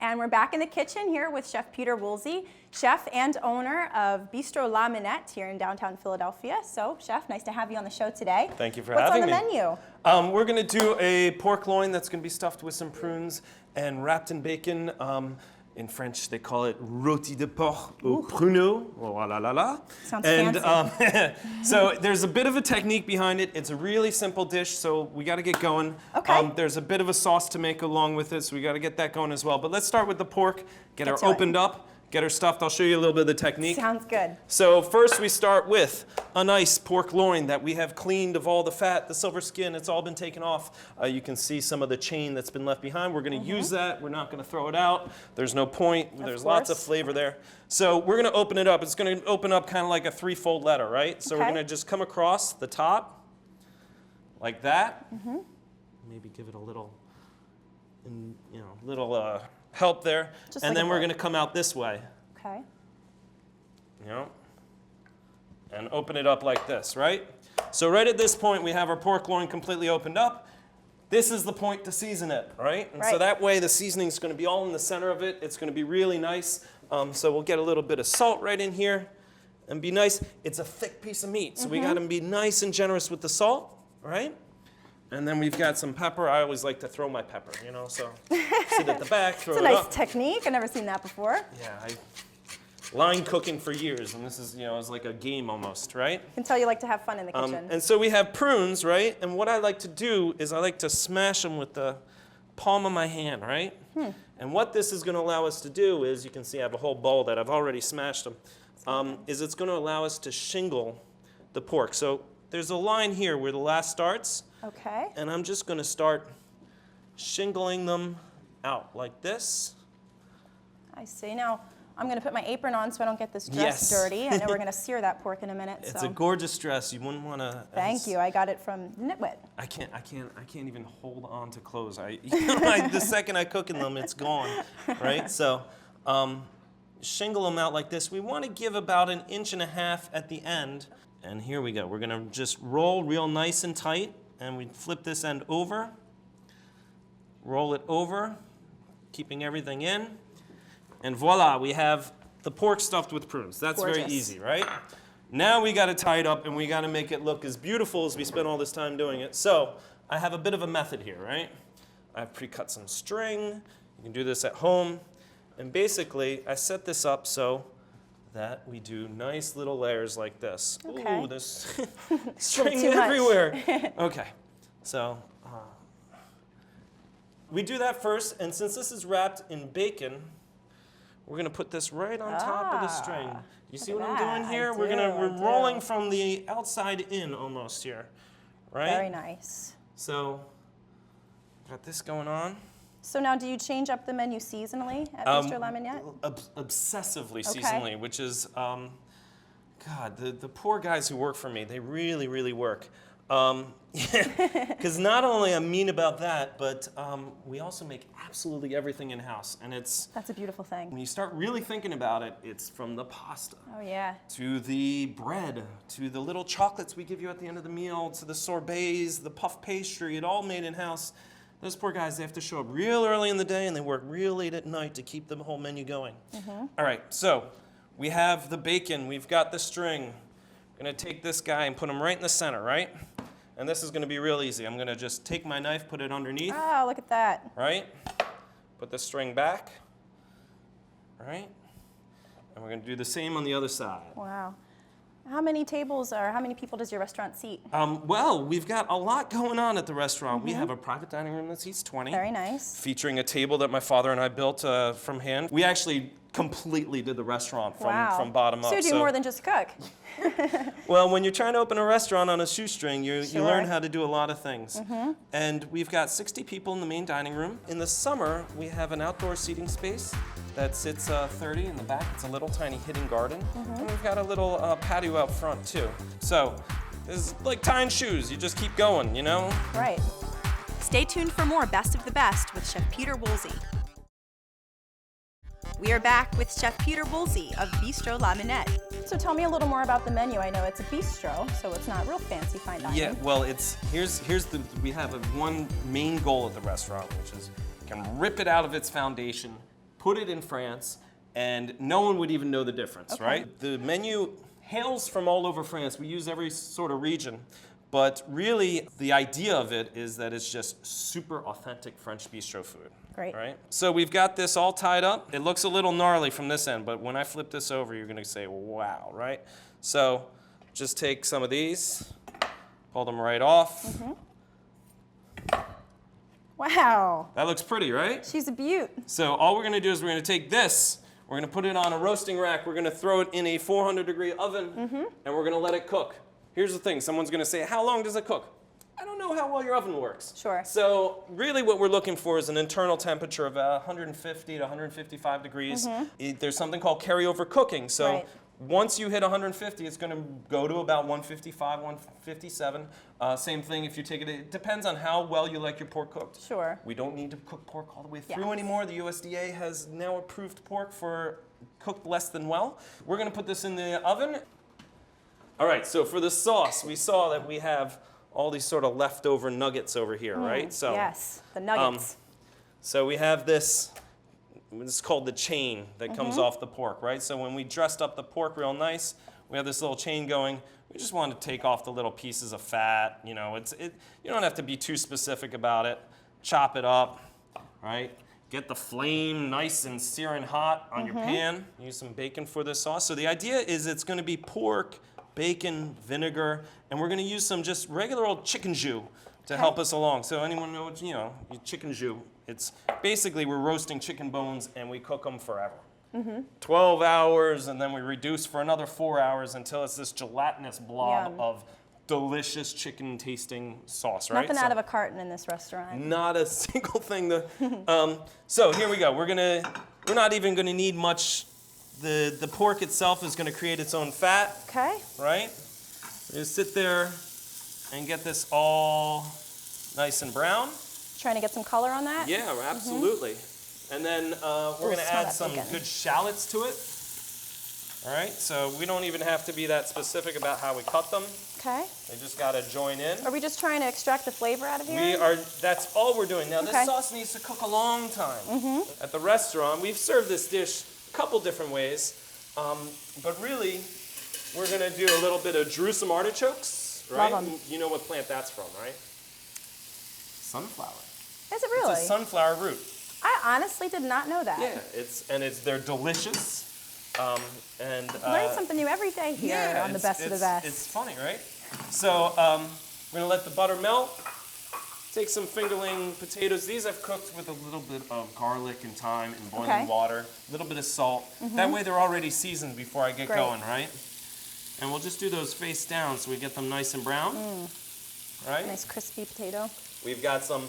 And we're back in the kitchen here with Chef Peter Woolsey, chef and owner of Bistro La Minette here in downtown Philadelphia. So, Chef, nice to have you on the show today. Thank you for having me. What's on the menu? We're going to do a pork loin that's going to be stuffed with some prunes and wrapped in bacon. In French, they call it Roti de Porc au Pruneaux. Oh, la la la. Sounds fancy. So there's a bit of a technique behind it. It's a really simple dish, so we got to get going. Okay. There's a bit of a sauce to make along with it, so we got to get that going as well. But let's start with the pork, get her opened up, get her stuffed. I'll show you a little bit of the technique. Sounds good. So first we start with a nice pork loin that we have cleaned of all the fat, the silver skin, it's all been taken off. You can see some of the chain that's been left behind. We're going to use that. We're not going to throw it out. There's no point. There's lots of flavor there. So we're going to open it up. It's going to open up kind of like a threefold letter, right? So we're going to just come across the top like that. Maybe give it a little, help there. Just and like then we're going to come out this way. Okay. And open it up like this, right? So right at this point, we have our pork loin completely opened up. This is the point to season it, right? And so that way the seasoning is going to be all in the center of it. It's going to be really nice. So we'll get a little bit of salt right in here and be nice. It's a thick piece of meat, so we got to be nice and generous with the salt, right? And then we've got some pepper. I always like to throw my pepper, so sit at the back, throw it up. It's a nice technique. I've never seen that before. Yeah, line cooking for years, and this is, it's like a game almost, right? I can tell you like to have fun in the kitchen. And so we have prunes, right? And what I like to do is I like to smash them with the palm of my hand, right? And what this is going to allow us to do is, you can see I have a whole bowl that I've already smashed them, is it's going to allow us to shingle the pork. So there's a line here where the last starts. Okay. And I'm just going to start shingling them out like this. I see. Now, I'm going to put my apron on so I don't get this dress dirty. I know we're going to sear that pork in a minute. It's a gorgeous dress. You wouldn't want to. Thank you. I got it from Knitwit. I can't even hold on to clothes. The second I cook in them, it's gone, right? So, shingle them out like this. We want to give about 1.5 inches at the end. And here we go. We're going to just roll real nice and tight, and we flip this end over, roll it over, keeping everything in. And voila, we have the pork stuffed with prunes. That's very easy, right? Now we got to tie it up and we got to make it look as beautiful as we spent all this time doing it. So I have a bit of a method here, right? I've pre-cut some string. You can do this at home. And basically, I set this up so that we do nice little layers like this. Okay. Ooh, there's string everywhere. Okay, so we do that first. And since this is wrapped in bacon, we're going to put this right on top of the string. You see what I'm doing here? We're rolling from the outside in almost here, right? Very nice. So, got this going on. So now, do you change up the menu seasonally at Bistro La Minette? Obsessively seasonally, which is, God, the poor guys who work for me, they really, really work. Because not only I'm mean about that, but we also make absolutely everything in-house. And that's a beautiful thing. When you start really thinking about it, it's from the pasta. Oh, yeah. To the bread, to the little chocolates we give you at the end of the meal, to the sorbets, the puff pastry, it all made in-house. Those poor guys, they have to show up real early in the day and they work real late at night to keep the whole menu going. All right, so we have the bacon, we've got the string. I'm going to take this guy and put him right in the center, right? And this is going to be real easy. I'm going to just take my knife, put it underneath. Oh, look at that. Right? Put the string back. Right? And we're going to do the same on the other side. Wow. How many tables or how many people does your restaurant seat? Well, we've got a lot going on at the restaurant. We have a private dining room that seats 20. Very nice. Featuring a table that my father and I built from hand. We actually completely did the restaurant from bottom up. So you do more than just cook. Well, when you're trying to open a restaurant on a shoestring, you learn how to do a lot of things. And we've got 60 people in the main dining room. In the summer, we have an outdoor seating space that sits 30 in the back. It's a little tiny hidden garden. And we've got a little patio out front, too. So it's like tying shoes. You just keep going, Right. Stay tuned for more Best of the Best with Chef Peter Woolsey. We are back with Chef Peter Woolsey of Bistro La Minette. So tell me a little more about the menu. I know it's a bistro, so it's not real fancy fine dining. Yeah, well, we have one main goal at the restaurant, which is you can rip it out of its foundation put it in France, and no one would even know the difference, right? The menu hails from all over France. We use every sort of region. But really, the idea of it is that it's just super authentic French bistro food. Great. Right? So we've got this all tied up. It looks a little gnarly from this end, but when I flip this over, you're going to say, wow, right? So just take some of these, pull them right off. Wow. That looks pretty, right? She's a beaut. So all we're going to do is we're going to take this, we're going to put it on a roasting rack, we're going to throw it in a 400-degree oven, and we're going to let it cook. Here's the thing, someone's going to say, how long does it cook? I don't know how well your oven works. Sure. So really what we're looking for is an internal temperature of 150 to 155 degrees. There's something called carryover cooking. So once you hit 150, it's going to go to about 155, 157. Same thing if you take it. It depends on how well you like your pork cooked. Sure. We don't need to cook pork all the way through anymore. The USDA has now approved pork for cooked less than well. We're going to put this in the oven. All right, so for the sauce, we saw that we have all these sort of leftover nuggets over here, right? So yes, the nuggets. so we have this is called the chain that comes off the pork, right? So when we dressed up the pork real nice, we have this little chain going. We just want to take off the little pieces of fat. You know, you don't have to be too specific about it. Chop it up, right? Get the flame nice and searing hot on your pan. Use some bacon for this sauce. So the idea is it's going to be pork, bacon, vinegar, and we're going to use some just regular old chicken jus to help us along. So anyone know what, chicken jus? It's basically we're roasting chicken bones and we cook them forever. 12 hours, and then we reduce for another 4 hours until it's this gelatinous blob of delicious chicken tasting sauce, right? Nothing out of a carton in this restaurant. Not a single thing. So here we go. We're not even going to need much. The pork itself is going to create its own fat. Okay. Right? We're going to sit there and get this all nice and brown. Trying to get some color on that? Yeah, absolutely. And then we're going to add some good shallots to it. All right, so we don't even have to be that specific about how we cut them. Okay. They just got to join in. Are we just trying to extract the flavor out of here? That's all we're doing. Now, this sauce needs to cook a long time. At the restaurant, we've served this dish a couple different ways, but really, we're going to do a little bit of Jerusalem artichokes, right? Love 'em. You know what plant that's from, right? Sunflower. Is it really? It's a sunflower root. I honestly did not know that. Yeah, they're delicious. Learn something new every day here on the Best of the Best. It's funny, right? So we're gonna let the butter melt. Take some fingerling potatoes. These I've cooked with a little bit of garlic and thyme in boiling water, a little bit of salt. That way they're already seasoned before I get going, right? And we'll just do those face down so we get them nice and brown. Right? Nice crispy potato. We've got some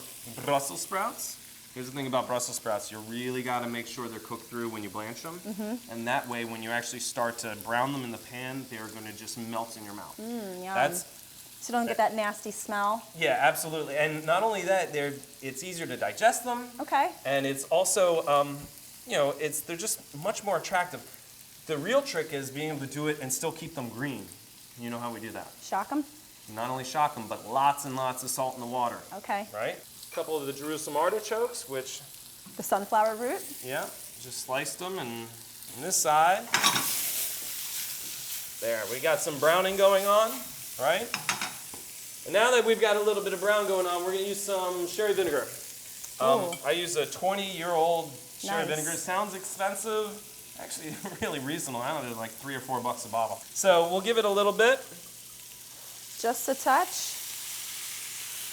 Brussels sprouts. Here's the thing about Brussels sprouts. You really got to make sure they're cooked through when you blanch them. And that way, when you actually start to brown them in the pan, they're going to just melt in your mouth. Yum. So you don't get that nasty smell. Yeah, absolutely. And not only that, it's easier to digest them. Okay. And it's also, they're just much more attractive. The real trick is being able to do it and still keep them green. You know how we do that? Shock them? Not only shock them, but lots and lots of salt in the water. Okay. Right? A couple of the Jerusalem artichokes, which... The sunflower root? Yeah, just sliced them, and on this side, there, we got some browning going on, right? And now that we've got a little bit of brown going on, we're going to use some sherry vinegar. I use a 20-year-old sherry vinegar. It sounds expensive, actually really reasonable. I don't know, like $3 or $4 a bottle. So we'll give it a little bit. Just a touch.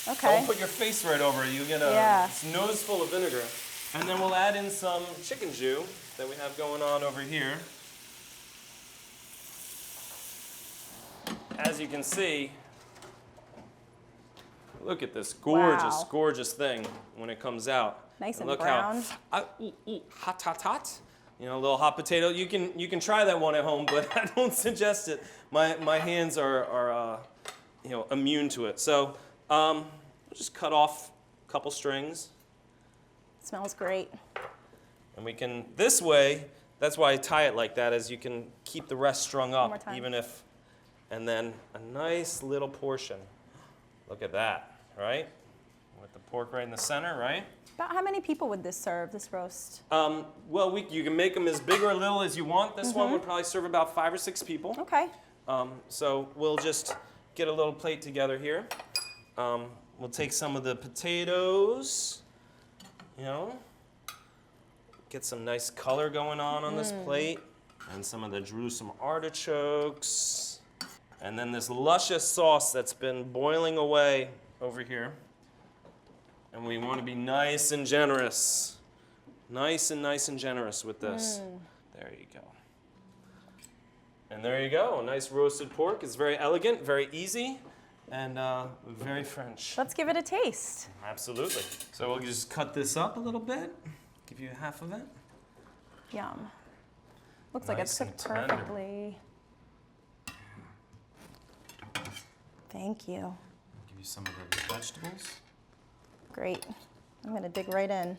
Okay. Don't put your face right over it. You get a nose full of vinegar. And then we'll add in some chicken jus that we have going on over here. As you can see, look at this gorgeous, gorgeous thing when it comes out. Nice and look brown. How, hot, hot, hot. You know, a little hot potato. You can try that one at home, but I don't suggest it. My hands are immune to it. So we'll just cut off a couple strings. Smells great. And we can, this way, that's why I tie it like that, is you can keep the rest strung up, even if, and then a nice little portion. Look at that, right? With the pork right in the center, right? About how many people would this serve, this roast? Well, you can make them as big or little as you want. This one would probably serve about 5 or 6 people. Okay. So we'll just get a little plate together here. We'll take some of the potatoes, you know, get some nice color going on this plate, and some of the Jerusalem artichokes, and then this luscious sauce that's been boiling away over here. And we want to be nice and generous. Nice and generous with this. There you go. And there you go, a nice roasted pork. It's very elegant, very easy, and very French. Let's give it a taste. Absolutely. So we'll just cut this up a little bit. Give you half of it. Yum. Looks like it's Nice cooked and tender. perfectly. Thank you. Give you some of the vegetables. Great. I'm gonna dig right in.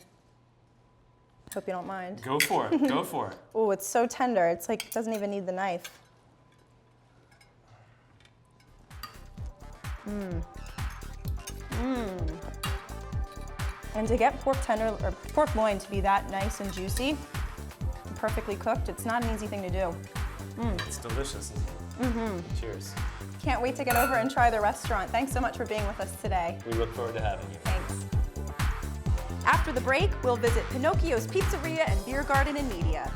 Hope you don't mind. Go for it, go for it. Oh, it's so tender. It's like it doesn't even need the knife. And to get pork loin to be that nice and juicy, and perfectly cooked, it's not an easy thing to do. It's delicious, isn't it? Cheers. Can't wait to get over and try the restaurant. Thanks so much for being with us today. We look forward to having you. Thanks. After the break, we'll visit Pinocchio's Pizzeria and Beer Garden in Media.